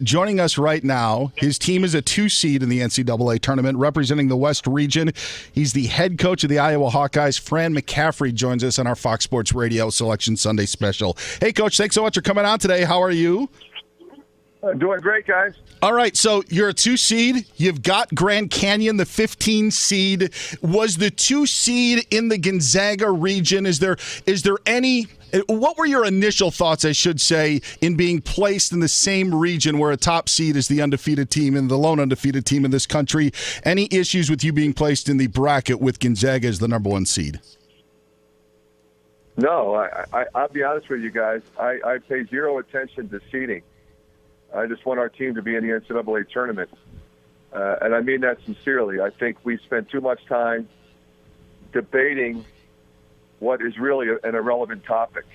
Joining us right now, his team is a 2 seed in the NCAA tournament, representing the West region. He's the head coach of the Iowa Hawkeyes. Fran McCaffery joins us on our Fox Sports Radio Selection Sunday special. Hey, Coach, thanks so much for coming on today. How are you? Doing great, guys. All right, so you're a 2 seed. You've got Grand Canyon, the 15 seed. Was the 2 seed in the Gonzaga region? Is there any? What were your initial thoughts, I should say, in being placed in the same region where a top seed is the undefeated team and the lone undefeated team in this country? Any issues with you being placed in the bracket with Gonzaga as the number 1 seed? No, I'll be honest with you guys. I pay zero attention to seeding. I just want our team to be in the NCAA tournament. And I mean that sincerely. I think we spend too much time debating what is really an irrelevant topic.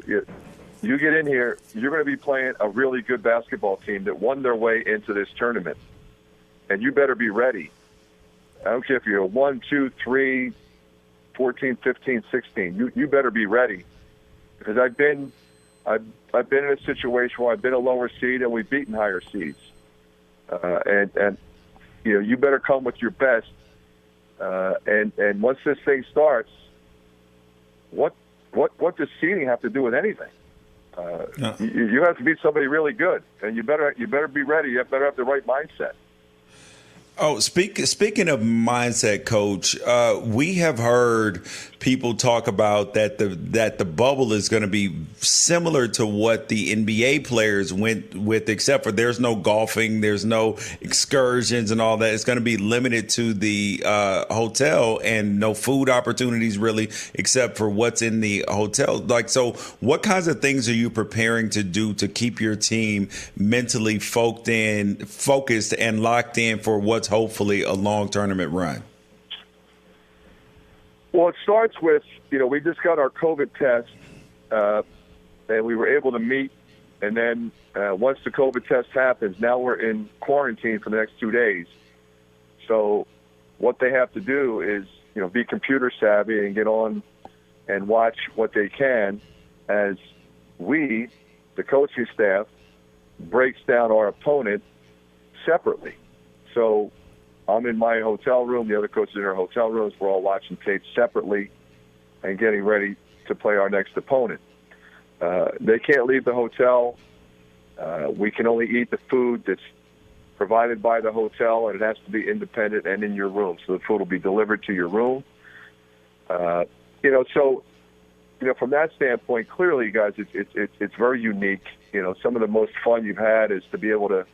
You get in here, you're going to be playing a really good basketball team that won their way into this tournament. And you better be ready. I don't care if you're 1, 2, 3, 14, 15, 16. You better be ready. Because I've been in a situation where I've been a lower seed and we've beaten higher seeds. And you better come with your best. And once this thing starts, what does seeding have to do with anything? No. You have to beat somebody really good, and you better be ready. You better have the right mindset. Oh, speaking of mindset, Coach, we have heard people talk about that the bubble is going to be similar to what the NBA players went with, except for there's no golfing, there's no excursions and all that. It's going to be limited to the hotel and no food opportunities really, except for what's in the hotel. So what kinds of things are you preparing to do to keep your team mentally focused and locked in for what's hopefully a long tournament run? Well, it starts with, we just got our COVID test, and we were able to meet. And then once the COVID test happens, now we're in quarantine for the next 2 days. So what they have to do is, be computer savvy and get on and watch what they can as we, the coaching staff, breaks down our opponent separately. So I'm in my hotel room. The other coaches in their hotel rooms. We're all watching tape separately and getting ready to play our next opponent. They can't leave the hotel. We can only eat the food that's provided by the hotel, and it has to be independent and in your room. So the food will be delivered to your room. From that standpoint, clearly, guys, it's very unique. Some of the most fun you've had is to be able to,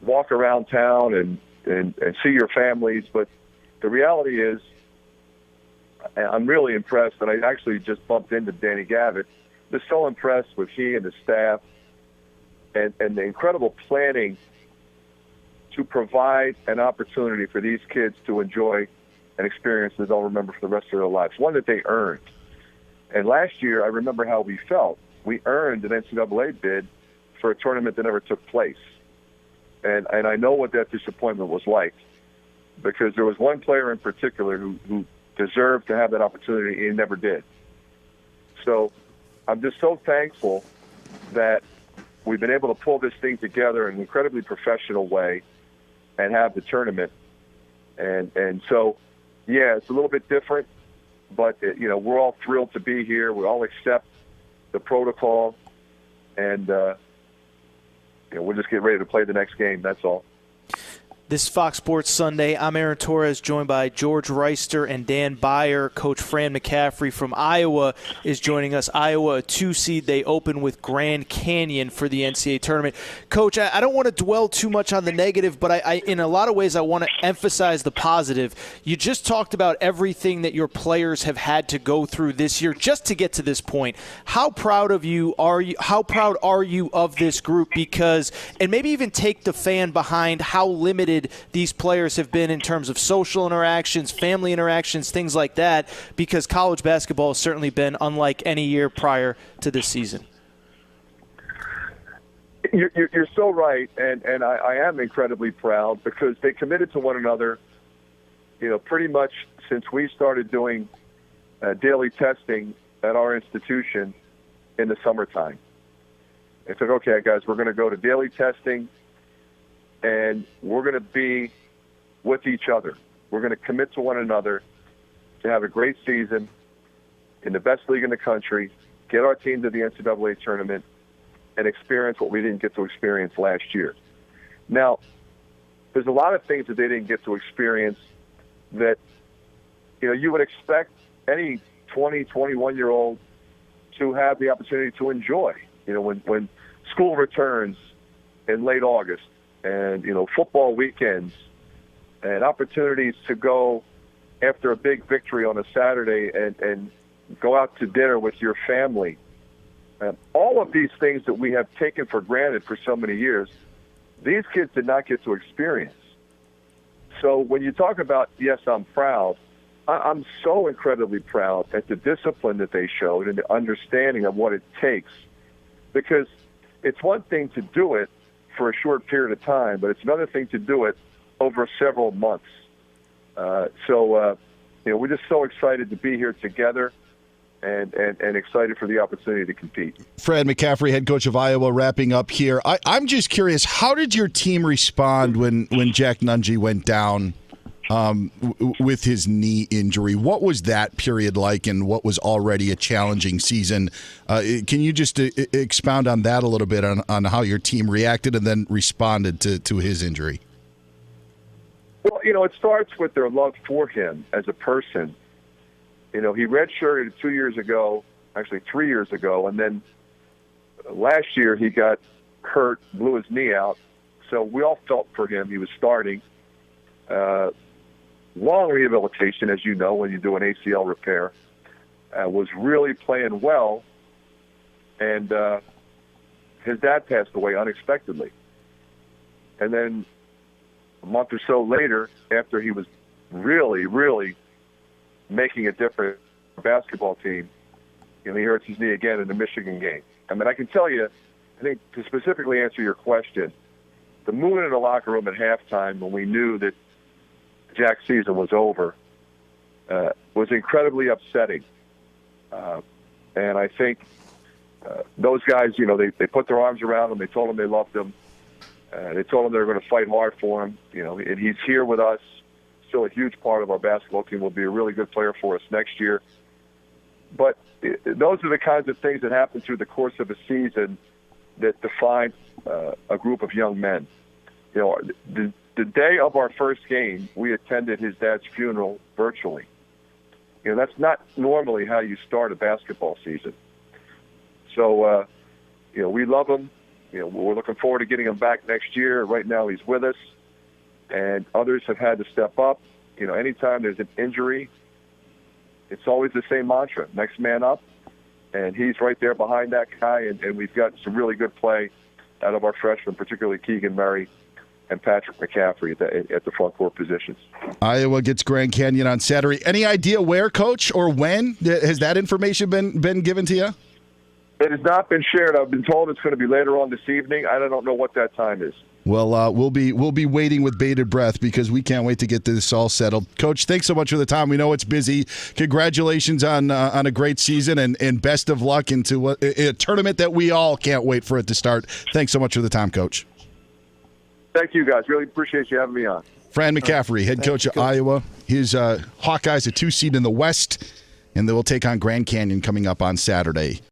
walk around town and see your families. But the reality is, I'm really impressed, and I actually just bumped into Danny Gavitt. Just so impressed with he and the staff and the incredible planning to provide an opportunity for these kids to enjoy an experience that they'll remember for the rest of their lives, one that they earned. And last year, I remember how we felt. We earned an NCAA bid for a tournament that never took place. And I know what that disappointment was like, because there was one player in particular who deserved to have that opportunity, and he never did. So I'm just so thankful that we've been able to pull this thing together in an incredibly professional way and have the tournament. And so, yeah, it's a little bit different, but, we're all thrilled to be here. We all accept the protocol, and we'll just get ready to play the next game. That's all. This is Fox Sports Sunday. I'm Aaron Torres, joined by George Wrighster and Dan Beyer. Coach Fran McCaffery from Iowa is joining us. Iowa, a 2 seed. They open with Grand Canyon for the NCAA tournament. Coach, I don't want to dwell too much on the negative, but I in a lot of ways I want to emphasize the positive. You just talked about everything that your players have had to go through this year just to get to this point. How proud are you of this group? Because, and maybe even take the fan behind how limited these players have been in terms of social interactions, family interactions, things like that, because college basketball has certainly been unlike any year prior to this season. You're so right, and I am incredibly proud, because they committed to one another, pretty much since we started doing daily testing at our institution in the summertime. They said, okay, guys, we're going to go to daily testing, and we're going to be with each other. We're going to commit to one another to have a great season in the best league in the country, get our team to the NCAA tournament, and experience what we didn't get to experience last year. Now, there's a lot of things that they didn't get to experience that, you would expect any 20, 21-year-old to have the opportunity to enjoy. When school returns in late August and, football weekends and opportunities to go after a big victory on a Saturday and go out to dinner with your family. All of these things that we have taken for granted for so many years, these kids did not get to experience. So when you talk about, yes, I'm proud, I'm so incredibly proud at the discipline that they showed and the understanding of what it takes. Because it's one thing to do it for a short period of time, but it's another thing to do it over several months. We're just so excited to be here together and excited for the opportunity to compete. Fran McCaffery, head coach of Iowa, wrapping up here. I'm just curious, how did your team respond when Jack Nunge went down with his knee injury? What was that period like and what was already a challenging season? Can you just expound on that a little bit, on how your team reacted and then responded to his injury? Well, it starts with their love for him as a person. He redshirted 2 years ago, actually 3 years ago, and then last year he got hurt, blew his knee out. So we all felt for him. He was starting. Long rehabilitation, as you know, when you do an ACL repair. Was really playing well, and his dad passed away unexpectedly. And then a month or so later, after he was really, really making a difference for the basketball team, he hurts his knee again in the Michigan game. I mean, I can tell you, I think to specifically answer your question, the mood in the locker room at halftime when we knew that Jack's season was over was incredibly upsetting. And I think those guys, they put their arms around him. They told him they loved him. They told him they were going to fight hard for him. And he's here with us. Still a huge part of our basketball team. Will be a really good player for us next year. But those are the kinds of things that happen through the course of a season that define a group of young men. The day of our first game, we attended his dad's funeral virtually. That's not normally how you start a basketball season. So, we love him. We're looking forward to getting him back next year. Right now he's with us, and others have had to step up. Anytime there's an injury, it's always the same mantra, next man up, and he's right there behind that guy, and we've got some really good play out of our freshmen, particularly Keegan Murray and Patrick McCaffery at the front court positions. Iowa gets Grand Canyon on Saturday. Any idea where, Coach, or when? Has that information been given to you? It has not been shared. I've been told it's going to be later on this evening. I don't know what that time is. Well, we'll be waiting with bated breath because we can't wait to get this all settled. Coach, thanks so much for the time. We know it's busy. Congratulations on a great season and best of luck into a tournament that we all can't wait for it to start. Thanks so much for the time, Coach. Thank you, guys. Really appreciate you having me on. Fran McCaffery, head coach of Iowa. His Hawkeyes a 2 seed in the West, and they will take on Grand Canyon coming up on Saturday.